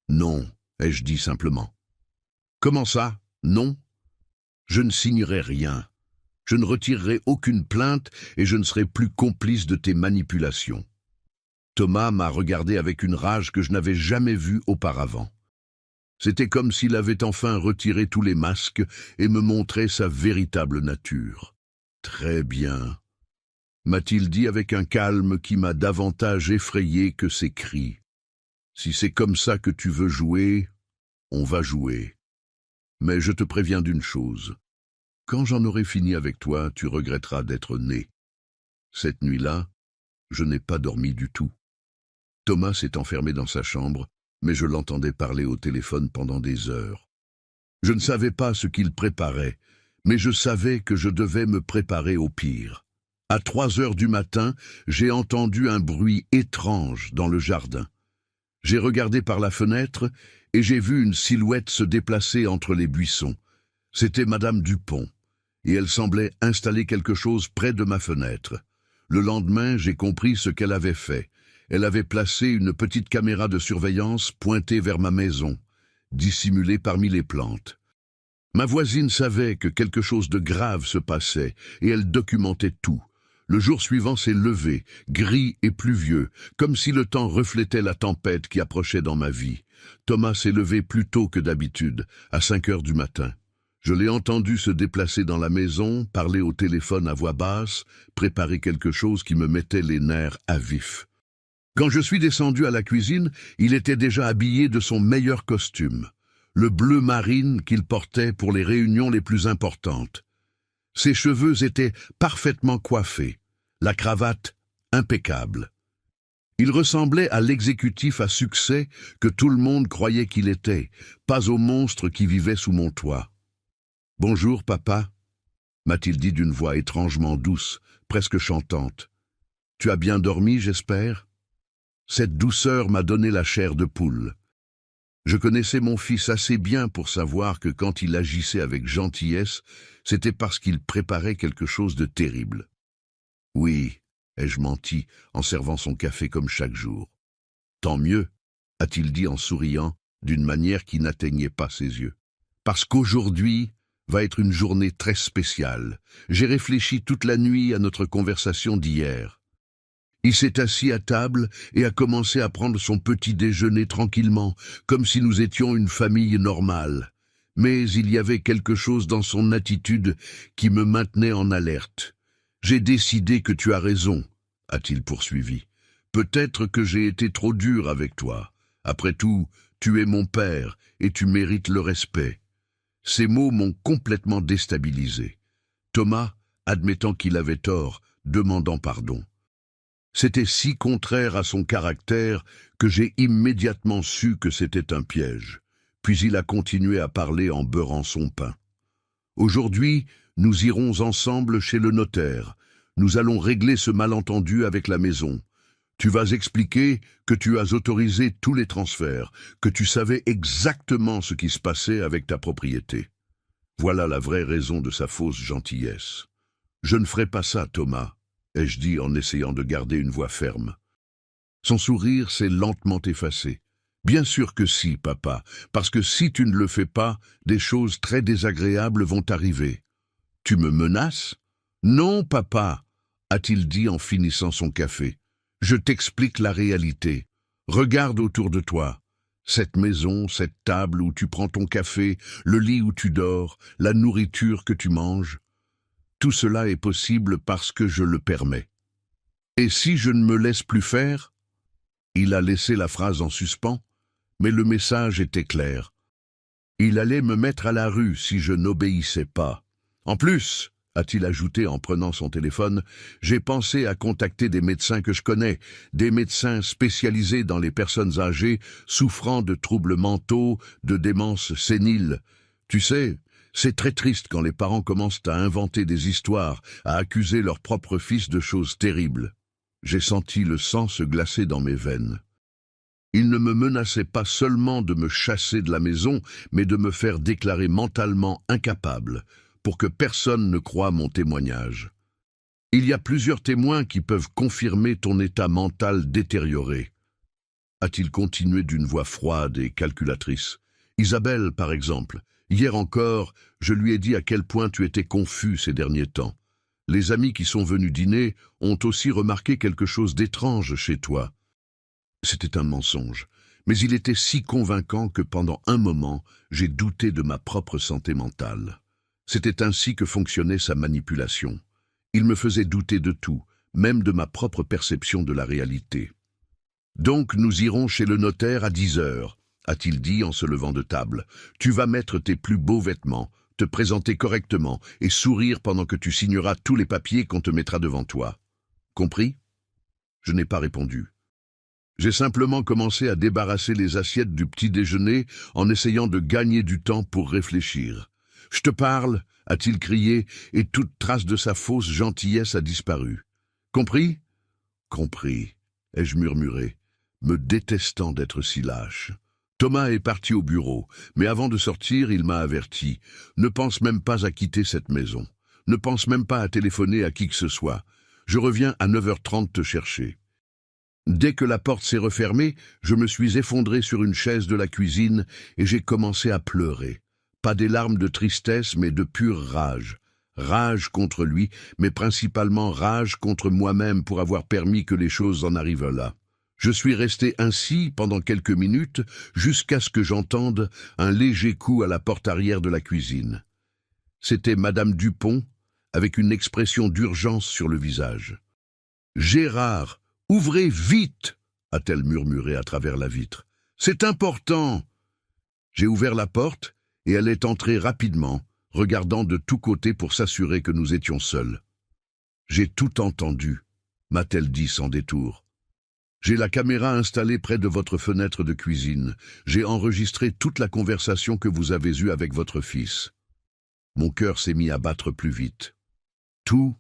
Non, ai-je dit simplement. Comment ça, non? Je ne signerai rien. Je ne retirerai aucune plainte et je ne serai plus complice de tes manipulations. Thomas m'a regardé avec une rage que je n'avais jamais vue auparavant. C'était comme s'il avait enfin retiré tous les masques et me montrait sa véritable nature. « Très bien », m'a-t-il dit avec un calme qui m'a davantage effrayé que ses cris. « Si c'est comme ça que tu veux jouer, on va jouer. Mais je te préviens d'une chose. Quand j'en aurai fini avec toi, tu regretteras d'être né. » Cette nuit-là, je n'ai pas dormi du tout. Thomas s'est enfermé dans sa chambre, mais je l'entendais parler au téléphone pendant des heures. Je ne savais pas ce qu'il préparait, mais je savais que je devais me préparer au pire. À 3 heures du matin, j'ai entendu un bruit étrange dans le jardin. J'ai regardé par la fenêtre et j'ai vu une silhouette se déplacer entre les buissons. C'était Madame Dupont, et elle semblait installer quelque chose près de ma fenêtre. Le lendemain, j'ai compris ce qu'elle avait fait. Elle avait placé une petite caméra de surveillance pointée vers ma maison, dissimulée parmi les plantes. Ma voisine savait que quelque chose de grave se passait et elle documentait tout. Le jour suivant s'est levé, gris et pluvieux, comme si le temps reflétait la tempête qui approchait dans ma vie. Thomas s'est levé plus tôt que d'habitude, à 5 heures du matin. Je l'ai entendu se déplacer dans la maison, parler au téléphone à voix basse, préparer quelque chose qui me mettait les nerfs à vif. Quand je suis descendu à la cuisine, il était déjà habillé de son meilleur costume, le bleu marine qu'il portait pour les réunions les plus importantes. Ses cheveux étaient parfaitement coiffés, la cravate impeccable. Il ressemblait à l'exécutif à succès que tout le monde croyait qu'il était, pas au monstre qui vivait sous mon toit. « Bonjour, papa », m'a-t-il dit d'une voix étrangement douce, presque chantante. « Tu as bien dormi, j'espère ?» Cette douceur m'a donné la chair de poule. Je connaissais mon fils assez bien pour savoir que quand il agissait avec gentillesse, c'était parce qu'il préparait quelque chose de terrible. « Oui », ai-je menti en servant son café comme chaque jour. « Tant mieux », a-t-il dit en souriant d'une manière qui n'atteignait pas ses yeux. « Parce qu'aujourd'hui va être une journée très spéciale. J'ai réfléchi toute la nuit à notre conversation d'hier. » Il s'est assis à table et a commencé à prendre son petit déjeuner tranquillement, comme si nous étions une famille normale. Mais il y avait quelque chose dans son attitude qui me maintenait en alerte. « J'ai décidé que tu as raison », a-t-il poursuivi. « Peut-être que j'ai été trop dur avec toi. Après tout, tu es mon père et tu mérites le respect. » Ces mots m'ont complètement déstabilisé. Thomas, admettant qu'il avait tort, demandant pardon. C'était si contraire à son caractère que j'ai immédiatement su que c'était un piège. Puis il a continué à parler en beurrant son pain. « Aujourd'hui, nous irons ensemble chez le notaire. Nous allons régler ce malentendu avec la maison. Tu vas expliquer que tu as autorisé tous les transferts, que tu savais exactement ce qui se passait avec ta propriété. Voilà la vraie raison de sa fausse gentillesse. Je ne ferai pas ça, Thomas, ai-je dit en essayant de garder une voix ferme. Son sourire s'est lentement effacé. Bien sûr que si, papa, parce que si tu ne le fais pas, des choses très désagréables vont arriver. Tu me menaces? Non, papa, a-t-il dit en finissant son café. Je t'explique la réalité. Regarde autour de toi. Cette maison, cette table où tu prends ton café, le lit où tu dors, la nourriture que tu manges. Tout cela est possible parce que je le permets. Et si je ne me laisse plus faire? Il a laissé la phrase en suspens, Mais le message était clair. Il allait me mettre à la rue si je n'obéissais pas. En plus, a-t-il ajouté en prenant son téléphone, j'ai pensé à contacter des médecins que je connais, des médecins spécialisés dans les personnes âgées souffrant de troubles mentaux, de démence sénile. Tu sais, c'est très triste quand les parents commencent à inventer des histoires, à accuser leur propre fils de choses terribles. J'ai senti le sang se glacer dans mes veines. Il ne me menaçait pas seulement de me chasser de la maison, mais de me faire déclarer mentalement incapable, pour que personne ne croie mon témoignage. Il y a plusieurs témoins qui peuvent confirmer ton état mental détérioré. A-t-il continué d'une voix froide et calculatrice. Isabelle, par exemple. Hier encore, je lui ai dit à quel point tu étais confus ces derniers temps. Les amis qui sont venus dîner ont aussi remarqué quelque chose d'étrange chez toi. C'était un mensonge, mais il était si convaincant que pendant un moment, j'ai douté de ma propre santé mentale. C'était ainsi que fonctionnait sa manipulation. Il me faisait douter de tout, même de ma propre perception de la réalité. « Donc nous irons chez le notaire à 10 heures, a-t-il dit en se levant de table. Tu vas mettre tes plus beaux vêtements, te présenter correctement et sourire pendant que tu signeras tous les papiers qu'on te mettra devant toi. Compris ? Je n'ai pas répondu. J'ai simplement commencé à débarrasser les assiettes du petit déjeuner en essayant de gagner du temps pour réfléchir. « Je te parle » a-t-il crié, et toute trace de sa fausse gentillesse a disparu. « Compris ?»« Compris » ai-je murmuré, me détestant d'être si lâche. Thomas est parti au bureau, mais avant de sortir, il m'a averti. « Ne pense même pas à quitter cette maison. Ne pense même pas à téléphoner à qui que ce soit. Je reviens à 9h30 te chercher. » Dès que la porte s'est refermée, je me suis effondré sur une chaise de la cuisine et j'ai commencé à pleurer. Pas des larmes de tristesse, mais de pure rage. Rage contre lui, mais principalement rage contre moi-même pour avoir permis que les choses en arrivent là. Je suis resté ainsi pendant quelques minutes jusqu'à ce que j'entende un léger coup à la porte arrière de la cuisine. C'était Madame Dupont, avec une expression d'urgence sur le visage. « Gérard ! Ouvrez vite !» a-t-elle murmuré à travers la vitre. « C'est important !» J'ai ouvert la porte et elle est entrée rapidement, regardant de tous côtés pour s'assurer que nous étions seuls. « J'ai tout entendu » m'a-t-elle dit sans détour. « J'ai la caméra installée près de votre fenêtre de cuisine. J'ai enregistré toute la conversation que vous avez eue avec votre fils. » Mon cœur s'est mis à battre plus vite. Tout,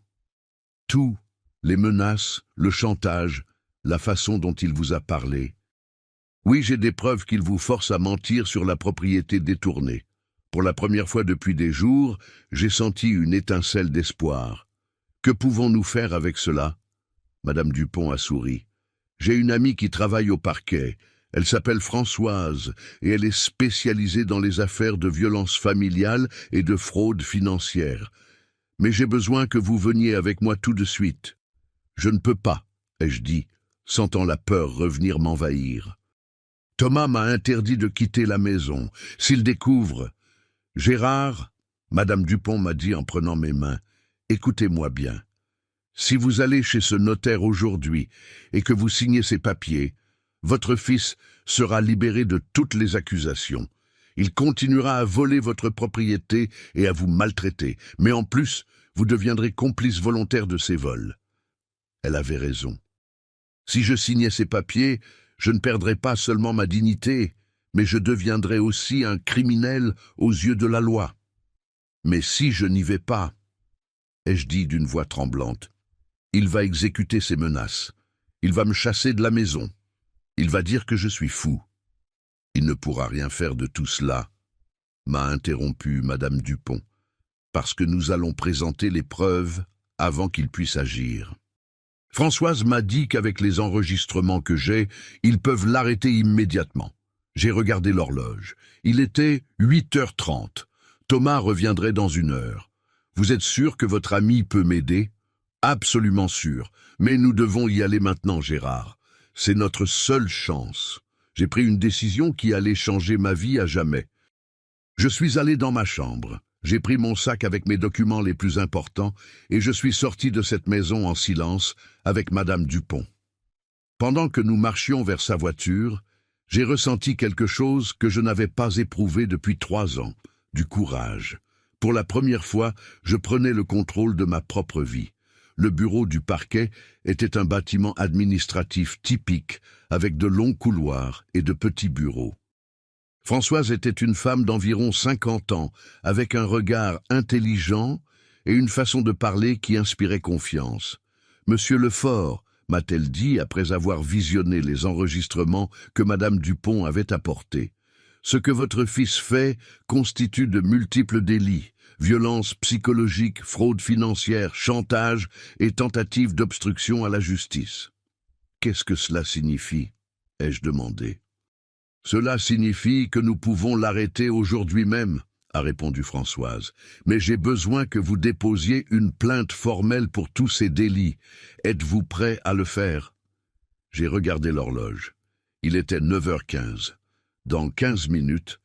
les menaces, le chantage, la façon dont il vous a parlé. Oui, j'ai des preuves qu'il vous force à mentir sur la propriété détournée. Pour la première fois depuis des jours, j'ai senti une étincelle d'espoir. Que pouvons-nous faire avec cela ? Madame Dupont a souri. J'ai une amie qui travaille au parquet. Elle s'appelle Françoise et elle est spécialisée dans les affaires de violence familiale et de fraude financière. Mais j'ai besoin que vous veniez avec moi tout de suite. Je ne peux pas, ai-je dit, sentant la peur revenir m'envahir. Thomas m'a interdit de quitter la maison. S'il découvre... Gérard, Madame Dupont m'a dit en prenant mes mains, écoutez-moi bien. Si vous allez chez ce notaire aujourd'hui et que vous signez ces papiers, votre fils sera libéré de toutes les accusations. Il continuera à voler votre propriété et à vous maltraiter, mais en plus, vous deviendrez complice volontaire de ces vols. Elle avait raison. Si je signais ces papiers, je ne perdrais pas seulement ma dignité, mais je deviendrais aussi un criminel aux yeux de la loi. Mais si je n'y vais pas, ai-je dit d'une voix tremblante, il va exécuter ses menaces. Il va me chasser de la maison. Il va dire que je suis fou. Il ne pourra rien faire de tout cela, m'a interrompu Madame Dupont, parce que nous allons présenter les preuves avant qu'il puisse agir. Françoise m'a dit qu'avec les enregistrements que j'ai, ils peuvent l'arrêter immédiatement. J'ai regardé l'horloge. Il était 8h30. Thomas reviendrait dans 1 heure. Vous êtes sûr que votre ami peut m'aider ? Absolument sûr. Mais nous devons y aller maintenant, Gérard. C'est notre seule chance. J'ai pris une décision qui allait changer ma vie à jamais. Je suis allé dans ma chambre. J'ai pris mon sac avec mes documents les plus importants et je suis sorti de cette maison en silence avec Madame Dupont. Pendant que nous marchions vers sa voiture, J'ai ressenti quelque chose que je n'avais pas éprouvé depuis 3 ans, du courage. Pour la première fois, je prenais le contrôle de ma propre vie. Le bureau du parquet était un bâtiment administratif typique, avec de longs couloirs et de petits bureaux. Françoise était une femme d'environ 50 ans, avec un regard intelligent et une façon de parler qui inspirait confiance. « Monsieur Lefort », m'a-t-elle dit après avoir visionné les enregistrements que Madame Dupont avait apportés. « Ce que votre fils fait constitue de multiples délits, violence psychologique, fraude financière, chantage et tentative d'obstruction à la justice. » « Qu'est-ce que cela signifie ?» ai-je demandé. « Cela signifie que nous pouvons l'arrêter aujourd'hui même, » a répondu Françoise. « Mais j'ai besoin que vous déposiez une plainte formelle pour tous ces délits. Êtes-vous prêt à le faire ?» J'ai regardé l'horloge. Il était 9h15. Dans 15 minutes,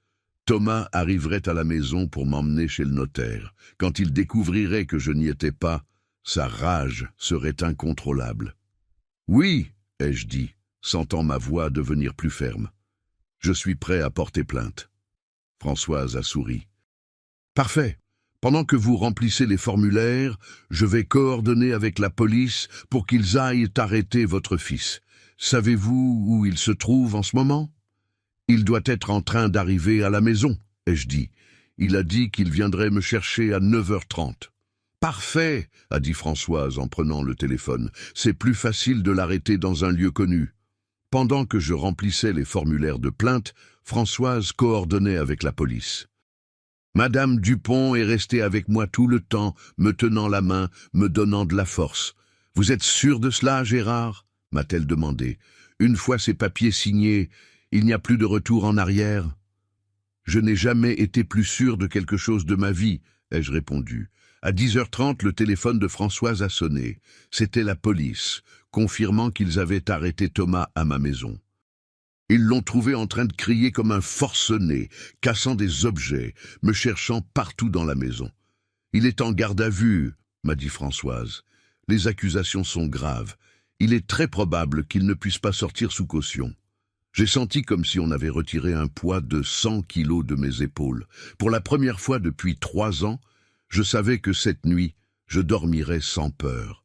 Thomas arriverait à la maison pour m'emmener chez le notaire. Quand il découvrirait que je n'y étais pas, sa rage serait incontrôlable. « Oui, » ai-je dit, sentant ma voix devenir plus ferme. « Je suis prêt à porter plainte. » Françoise a souri. « Parfait. Pendant que vous remplissez les formulaires, je vais coordonner avec la police pour qu'ils aillent arrêter votre fils. Savez-vous où il se trouve en ce moment ? » « Il doit être en train d'arriver à la maison, » ai-je dit. « Il a dit qu'il viendrait me chercher à 9h30. » « Parfait, » a dit Françoise en prenant le téléphone. « C'est plus facile de l'arrêter dans un lieu connu. » Pendant que je remplissais les formulaires de plainte, Françoise coordonnait avec la police. Madame Dupont est restée avec moi tout le temps, me tenant la main, me donnant de la force. « Vous êtes sûr de cela, Gérard ?» m'a-t-elle demandé. « Une fois ces papiers signés, il n'y a plus de retour en arrière ?» Je n'ai jamais été plus sûr de quelque chose de ma vie, ai-je répondu. À 10h30, le téléphone de Françoise a sonné. C'était la police, confirmant qu'ils avaient arrêté Thomas à ma maison. Ils l'ont trouvé en train de crier comme un forcené, cassant des objets, me cherchant partout dans la maison. « Il est en garde à vue, » m'a dit Françoise. « Les accusations sont graves. Il est très probable qu'il ne puisse pas sortir sous caution. » J'ai senti comme si on avait retiré un poids de 100 kilos de mes épaules. Pour la première fois depuis 3 ans, je savais que cette nuit, je dormirais sans peur.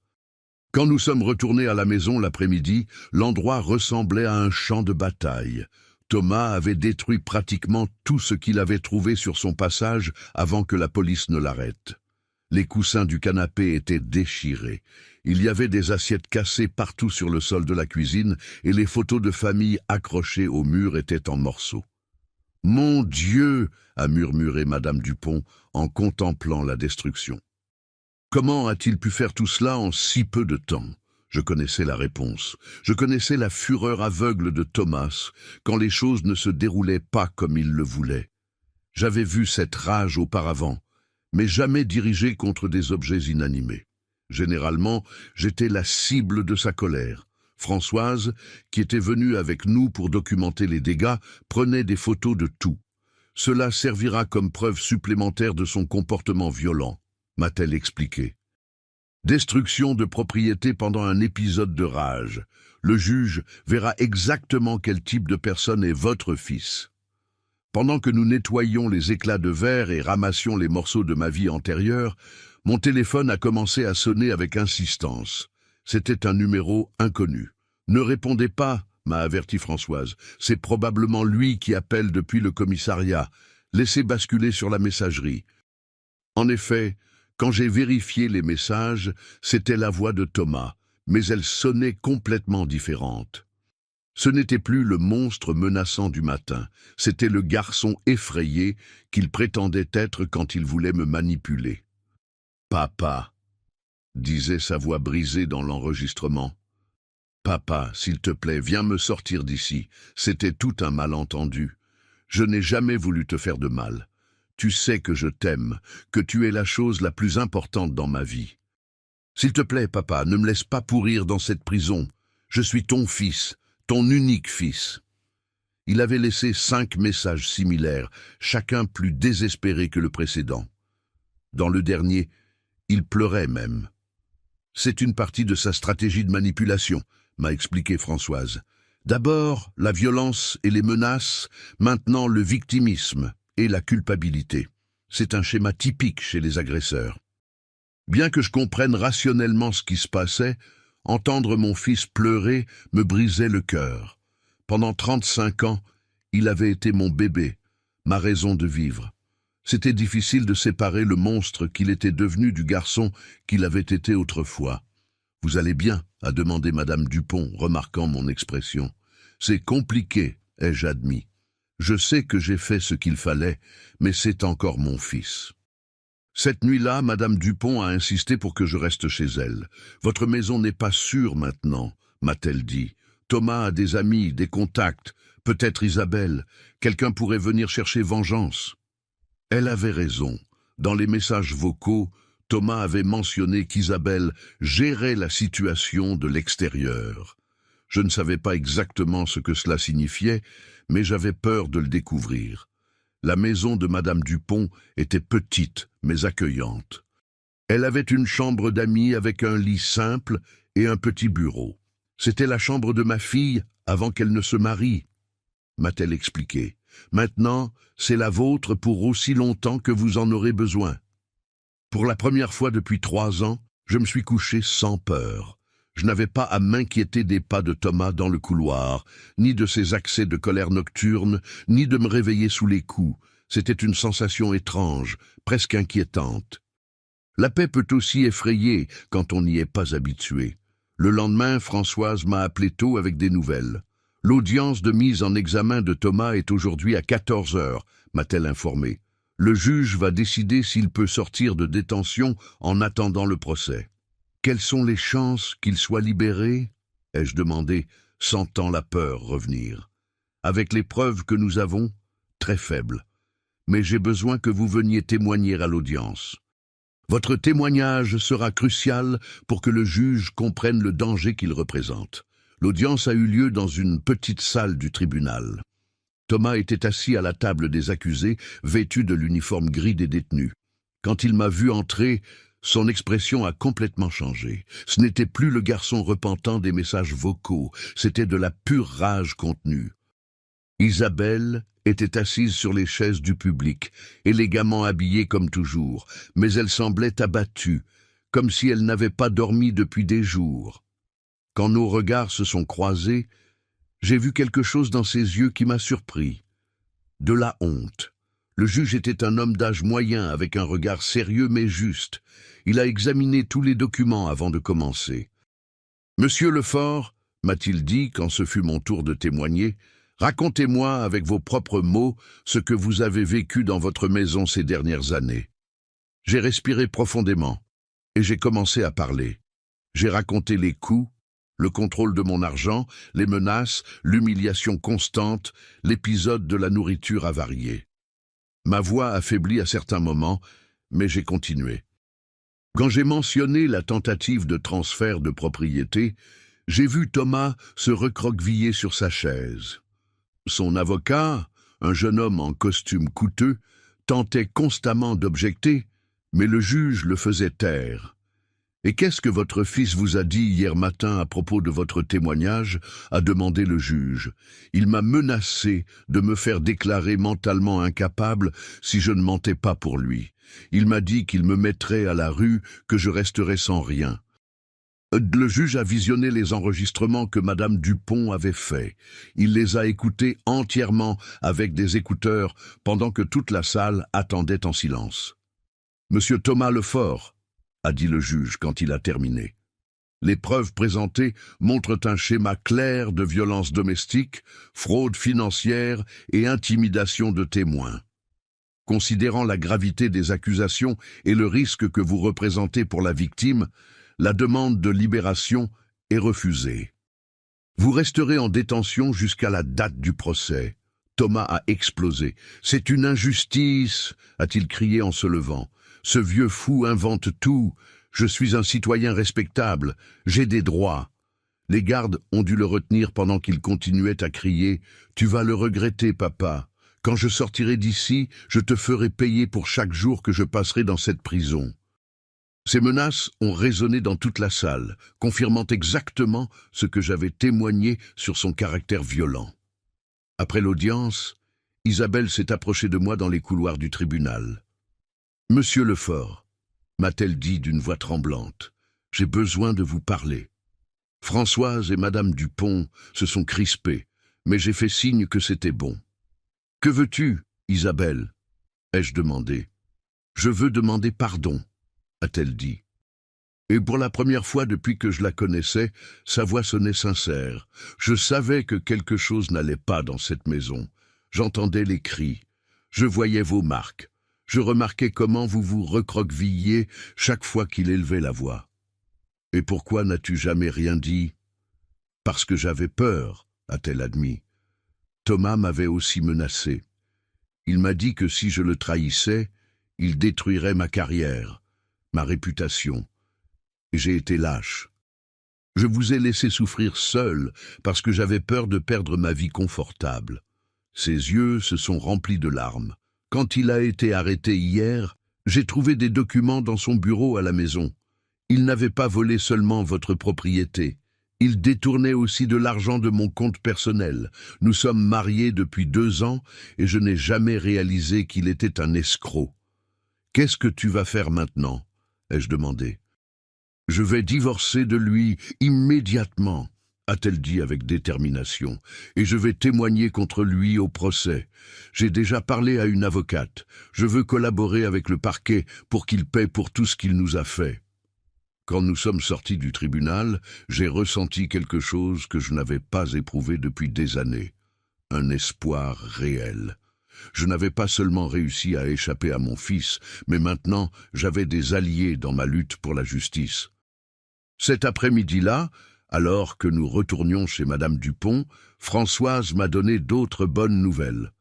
Quand nous sommes retournés à la maison l'après-midi, l'endroit ressemblait à un champ de bataille. Thomas avait détruit pratiquement tout ce qu'il avait trouvé sur son passage avant que la police ne l'arrête. Les coussins du canapé étaient déchirés. Il y avait des assiettes cassées partout sur le sol de la cuisine et les photos de famille accrochées au mur étaient en morceaux. « Mon Dieu !» a murmuré Madame Dupont en contemplant la destruction. Comment a-t-il pu faire tout cela en si peu de temps ? Je connaissais la réponse. Je connaissais la fureur aveugle de Thomas quand les choses ne se déroulaient pas comme il le voulait. J'avais vu cette rage auparavant, mais jamais dirigée contre des objets inanimés. Généralement, j'étais la cible de sa colère. Françoise, qui était venue avec nous pour documenter les dégâts, prenait des photos de tout. Cela servira comme preuve supplémentaire de son comportement violent, m'a-t-elle expliqué. Destruction de propriété pendant un épisode de rage. Le juge verra exactement quel type de personne est votre fils. Pendant que nous nettoyions les éclats de verre et ramassions les morceaux de ma vie antérieure, mon téléphone a commencé à sonner avec insistance. C'était un numéro inconnu. « Ne répondez pas », m'a averti Françoise. « C'est probablement lui qui appelle depuis le commissariat. Laissez basculer sur la messagerie. » En effet, quand j'ai vérifié les messages, c'était la voix de Thomas, mais elle sonnait complètement différente. Ce n'était plus le monstre menaçant du matin, c'était le garçon effrayé qu'il prétendait être quand il voulait me manipuler. « Papa », disait sa voix brisée dans l'enregistrement. « Papa, s'il te plaît, viens me sortir d'ici. C'était tout un malentendu. Je n'ai jamais voulu te faire de mal. Tu sais que je t'aime, que tu es la chose la plus importante dans ma vie. S'il te plaît, papa, ne me laisse pas pourrir dans cette prison. Je suis ton fils, ton unique fils. » Il avait laissé 5 messages similaires, chacun plus désespéré que le précédent. Dans le dernier, il pleurait même. « C'est une partie de sa stratégie de manipulation », m'a expliqué Françoise. D'abord, la violence et les menaces, maintenant le victimisme et la culpabilité. C'est un schéma typique chez les agresseurs. Bien que je comprenne rationnellement ce qui se passait, entendre mon fils pleurer me brisait le cœur. Pendant 35 ans, il avait été mon bébé, ma raison de vivre. C'était difficile de séparer le monstre qu'il était devenu du garçon qu'il avait été autrefois. « Vous allez bien ?» a demandé Madame Dupont, remarquant mon expression. « C'est compliqué, ai-je admis. Je sais que j'ai fait ce qu'il fallait, mais c'est encore mon fils. » Cette nuit-là, Madame Dupont a insisté pour que je reste chez elle. « Votre maison n'est pas sûre maintenant, » m'a-t-elle dit. « Thomas a des amis, des contacts, peut-être Isabelle. Quelqu'un pourrait venir chercher vengeance. » Elle avait raison. Dans les messages vocaux, Thomas avait mentionné qu'Isabelle gérait la situation de l'extérieur. Je ne savais pas exactement ce que cela signifiait, mais j'avais peur de le découvrir. La maison de Madame Dupont était petite, mais accueillante. Elle avait une chambre d'amis avec un lit simple et un petit bureau. C'était la chambre de ma fille avant qu'elle ne se marie, m'a-t-elle expliqué. Maintenant, c'est la vôtre pour aussi longtemps que vous en aurez besoin. Pour la première fois depuis 3 ans, je me suis couché sans peur. Je n'avais pas à m'inquiéter des pas de Thomas dans le couloir, ni de ses accès de colère nocturne, ni de me réveiller sous les coups. C'était une sensation étrange, presque inquiétante. La paix peut aussi effrayer quand on n'y est pas habitué. Le lendemain, Françoise m'a appelé tôt avec des nouvelles. L'audience de mise en examen de Thomas est aujourd'hui à 14 heures, m'a-t-elle informé. Le juge va décider s'il peut sortir de détention en attendant le procès. Quelles sont les chances qu'il soit libéré ? Ai-je demandé, sentant la peur revenir. Avec les preuves que nous avons, très faibles. Mais j'ai besoin que vous veniez témoigner à l'audience. Votre témoignage sera crucial pour que le juge comprenne le danger qu'il représente. L'audience a eu lieu dans une petite salle du tribunal. Thomas était assis à la table des accusés, vêtu de l'uniforme gris des détenus. Quand il m'a vu entrer, son expression a complètement changé. Ce n'était plus le garçon repentant des messages vocaux, c'était de la pure rage contenue. Isabelle était assise sur les chaises du public, élégamment habillée comme toujours, mais elle semblait abattue, comme si elle n'avait pas dormi depuis des jours. Quand nos regards se sont croisés, j'ai vu quelque chose dans ses yeux qui m'a surpris. De la honte. Le juge était un homme d'âge moyen avec un regard sérieux mais juste. Il a examiné tous les documents avant de commencer. « Monsieur Lefort, m'a-t-il dit quand ce fut mon tour de témoigner, racontez-moi avec vos propres mots ce que vous avez vécu dans votre maison ces dernières années. » J'ai respiré profondément et j'ai commencé à parler. J'ai raconté les coups, le contrôle de mon argent, les menaces, l'humiliation constante, l'épisode de la nourriture avariée. Ma voix affaiblit à certains moments, mais j'ai continué. Quand j'ai mentionné la tentative de transfert de propriété, j'ai vu Thomas se recroqueviller sur sa chaise. Son avocat, un jeune homme en costume coûteux, tentait constamment d'objecter, mais le juge le faisait taire. « Et qu'est-ce que votre fils vous a dit hier matin à propos de votre témoignage ?» a demandé le juge. « Il m'a menacé de me faire déclarer mentalement incapable si je ne mentais pas pour lui. Il m'a dit qu'il me mettrait à la rue, que je resterais sans rien. » Le juge a visionné les enregistrements que Madame Dupont avait faits. Il les a écoutés entièrement avec des écouteurs pendant que toute la salle attendait en silence. « Monsieur Thomas Lefort, » a dit le juge quand il a terminé. Les preuves présentées montrent un schéma clair de violence domestique, fraude financière et intimidation de témoins. Considérant la gravité des accusations et le risque que vous représentez pour la victime, la demande de libération est refusée. Vous resterez en détention jusqu'à la date du procès. Thomas a explosé. « C'est une injustice !» a-t-il crié en se levant. « Ce vieux fou invente tout. Je suis un citoyen respectable. J'ai des droits. » Les gardes ont dû le retenir pendant qu'il continuait à crier « Tu vas le regretter, papa. Quand je sortirai d'ici, je te ferai payer pour chaque jour que je passerai dans cette prison. » Ces menaces ont résonné dans toute la salle, confirmant exactement ce que j'avais témoigné sur son caractère violent. Après l'audience, Isabelle s'est approchée de moi dans les couloirs du tribunal. « Monsieur Lefort, m'a-t-elle dit d'une voix tremblante, j'ai besoin de vous parler. Françoise et Madame Dupont se sont crispées, mais j'ai fait signe que c'était bon. Que veux-tu, Isabelle ? Ai-je demandé. Je veux demander pardon, a-t-elle dit. Et pour la première fois depuis que je la connaissais, sa voix sonnait sincère. Je savais que quelque chose n'allait pas dans cette maison. J'entendais les cris. Je voyais vos marques. Je remarquais comment vous vous recroquevilliez chaque fois qu'il élevait la voix. Et pourquoi n'as-tu jamais rien dit ? Parce que j'avais peur, a-t-elle admis. Thomas m'avait aussi menacé. Il m'a dit que si je le trahissais, il détruirait ma carrière, ma réputation. Et j'ai été lâche. Je vous ai laissé souffrir seul parce que j'avais peur de perdre ma vie confortable. Ses yeux se sont remplis de larmes. Quand il a été arrêté hier, j'ai trouvé des documents dans son bureau à la maison. Il n'avait pas volé seulement votre propriété. Il détournait aussi de l'argent de mon compte personnel. Nous sommes mariés depuis 2 ans et je n'ai jamais réalisé qu'il était un escroc. Qu'est-ce que tu vas faire maintenant ? Ai-je demandé. Je vais divorcer de lui immédiatement, a-t-elle dit avec détermination, et je vais témoigner contre lui au procès. J'ai déjà parlé à une avocate. Je veux collaborer avec le parquet pour qu'il paie pour tout ce qu'il nous a fait. Quand nous sommes sortis du tribunal, j'ai ressenti quelque chose que je n'avais pas éprouvé depuis des années. Un espoir réel. Je n'avais pas seulement réussi à échapper à mon fils, mais maintenant j'avais des alliés dans ma lutte pour la justice. Cet après-midi-là, alors que nous retournions chez Madame Dupont, Françoise m'a donné d'autres bonnes nouvelles.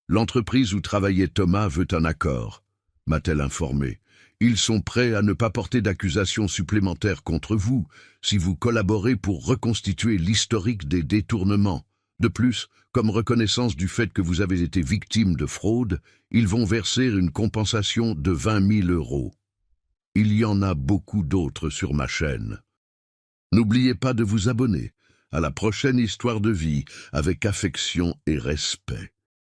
L'entreprise où travaillait Thomas veut un accord, m'a-t-elle informé. Ils sont prêts à ne pas porter d'accusations supplémentaires contre vous si vous collaborez pour reconstituer l'historique des détournements. De plus, comme reconnaissance du fait que vous avez été victime de fraude, ils vont verser une compensation de 20 000 €. Il y en a beaucoup d'autres sur ma chaîne. N'oubliez pas de vous abonner. À la prochaine histoire de vie, avec affection et respect.